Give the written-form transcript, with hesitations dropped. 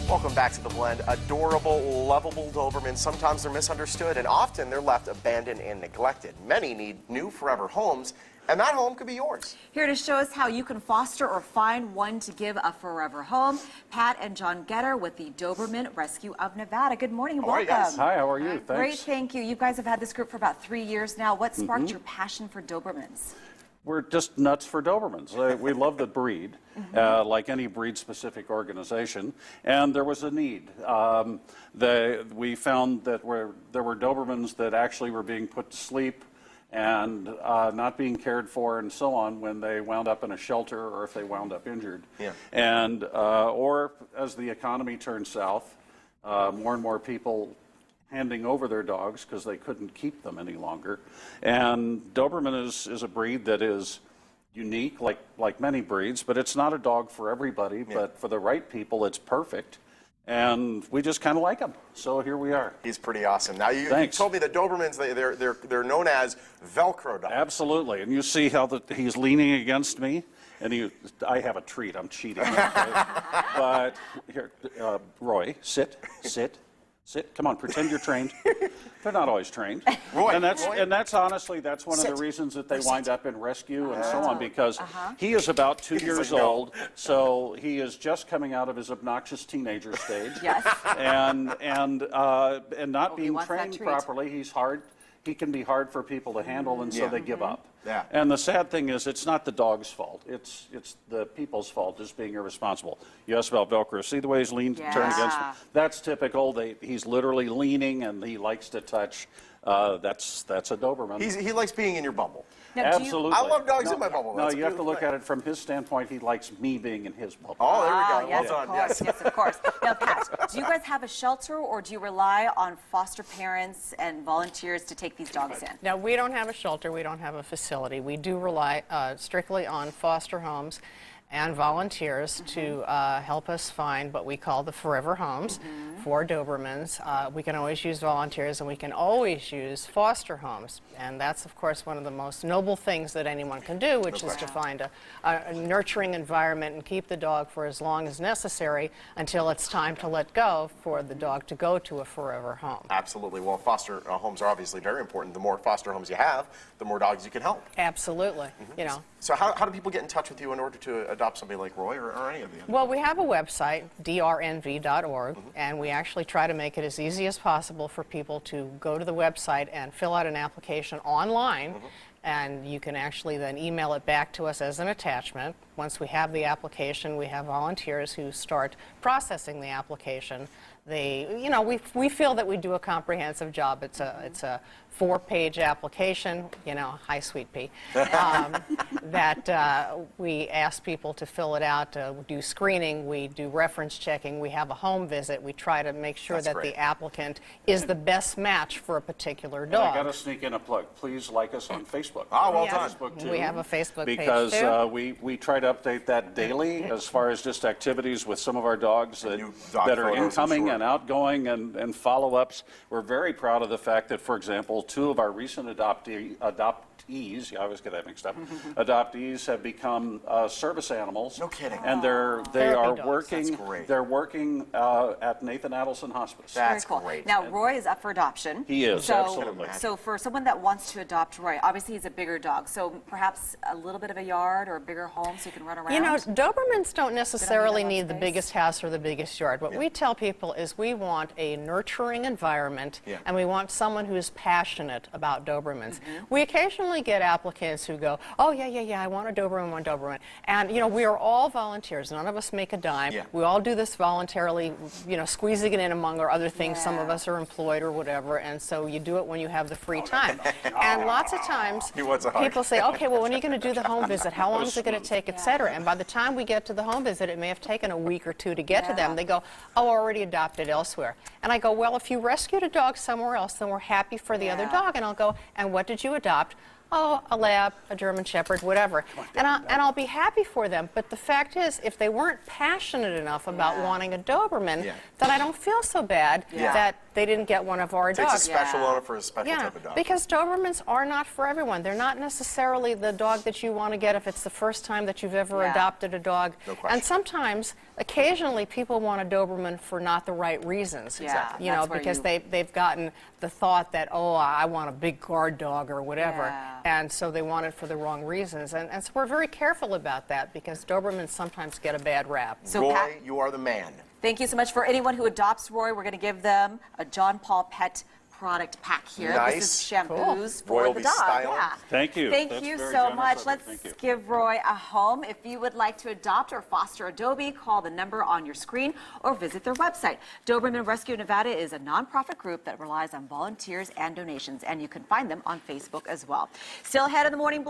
Welcome back to The Blend. Adorable, lovable Dobermans. Sometimes they're misunderstood, and often they're left abandoned and neglected. Many need new forever homes, and that home could be yours. Here to show us how you can foster or find one to give a forever home, Pat and John Getter with the Doberman Rescue of Nevada. Good morning and welcome. Hi, how are you? Thanks. Great, thank you. You guys have had this group for about 3 years now. What sparked your passion for Dobermans? We're just nuts for Dobermans. We love the breed, like any breed-specific organization, and there was a need. We found that there were Dobermans that actually were being put to sleep and not being cared for and so on when they wound up in a shelter or if they wound up injured. Yeah. And, or as the economy turned south, more and more people handing over their dogs because they couldn't keep them any longer. And Doberman is a breed that is unique, like many breeds, but it's not a dog for everybody, but for the right people, it's perfect. And we just kind of like him, so here we are. He's pretty awesome. Now, you told me that Dobermans, they're known as Velcro dogs. Absolutely, and you see how he's leaning against me, and I have a treat, I'm cheating. Okay? But here, Roy, sit. Come on, pretend you're trained. They're not always trained. Roy, and that's honestly, that's one of the reasons that they wind up in rescue and so on, because he is about 2 years old, so he is just coming out of his obnoxious teenager stage. Yes. And not being trained properly, he can be hard for people to handle, and so they give up. Yeah. And the sad thing is, it's not the dog's fault. It's the people's fault, just being irresponsible. You asked about Velcro. See the way he's leaned, turned against me? That's typical. He's literally leaning, and he likes to touch. That's a Doberman. He likes being in your bubble. Now, absolutely. I love dogs in my bubble. No, you have to look at it from his standpoint. He likes me being in his bubble. Oh, there we go. Yes, well of done. course. Yes, of course. Now, Pat, do you guys have a shelter, or do you rely on foster parents and volunteers to take these dogs in? Now, we don't have a shelter. We don't have a facility. We do rely strictly on foster homes and volunteers to help us find what we call the forever homes for Dobermans. We can always use volunteers, and we can always use foster homes. And that's, of course, one of the most noble things that anyone can do, which is to find a nurturing environment and keep the dog for as long as necessary until it's time to let go for the dog to go to a forever home. Absolutely. Well, foster homes are obviously very important. The more foster homes you have, the more dogs you can help. Absolutely. You know. So how do people get in touch with you in order to adopt somebody like Roy or any of the others? Well, we have a website, drnv.org, and we actually try to make it as easy as possible for people to go to the website and fill out an application online, and you can actually then email it back to us as an attachment. Once we have the application, we have volunteers who start processing the application. We feel that we do a comprehensive job. It's a 4-page application, hi, sweet pea, that we ask people to fill it out, do screening, we do reference checking, we have a home visit. We try to make sure that the applicant is the best match for a particular dog. And I got to sneak in a plug. Please like us on Facebook. Oh, well done. Facebook too, we have a Facebook because page too. We try to update that daily as far as just activities with some of our dogs that are incoming and outgoing and follow-ups. We're very proud of the fact that, for example, 2 of our recent adoptees, I always get that mixed up, adoptees have become service animals. No kidding. And they are working. They're working at Nathan Adelson Hospice. That's cool. great. Now, Roy is up for adoption. He is, absolutely. So for someone that wants to adopt Roy, obviously he's a bigger dog, so perhaps a little bit of a yard or a bigger home so he can run around. Dobermans don't necessarily need the biggest house or the biggest yard. What we tell people is we want a nurturing environment, and we want someone who's passionate about Dobermans. We occasionally get applicants who go, oh, yeah, I want a Doberman, And, we are all volunteers. None of us make a dime. We all do this voluntarily, squeezing it in among our other things. Some of us are employed or whatever, and so you do it when you have the free time. And lots of times, people say, okay, well, when are you going to do the home visit? How long is it going to take, et cetera? And by the time we get to the home visit, it may have taken a week or 2 to get to them. They go, oh, already adopted elsewhere. And I go, well, if you rescued a dog somewhere else, then we're happy for the other dog. And I'll go, and what did you adopt? oh, a lab, a German Shepherd, whatever. And I'll be happy for them. But the fact is, if they weren't passionate enough about wanting a Doberman, then I don't feel so bad that they didn't get one of our dogs. Takes a special owner for a special type of dog. Because Dobermans are not for everyone. They're not necessarily the dog that you want to get if it's the first time that you've ever adopted a dog. No question. And sometimes, occasionally, people want a Doberman for not the right reasons. Exactly. You know, because they've gotten the thought that, oh, I want a big guard dog or whatever. And so they want it for the wrong reasons. And so we're very careful about that because Dobermans sometimes get a bad rap. So Roy, Pat, you are the man. thank you so much. For anyone who adopts Roy, we're going to give them a John Paul Pet product pack here. Nice. This is shampoos Roy will for the be dog. styling. Thank you. Thank That's you very so generous much. of you. Let's Thank you. give Roy a home. If you would like to adopt or foster a Dobie, call the number on your screen or visit their website. Doberman Rescue Nevada is a nonprofit group that relies on volunteers and donations, and you can find them on Facebook as well. Still ahead in the morning.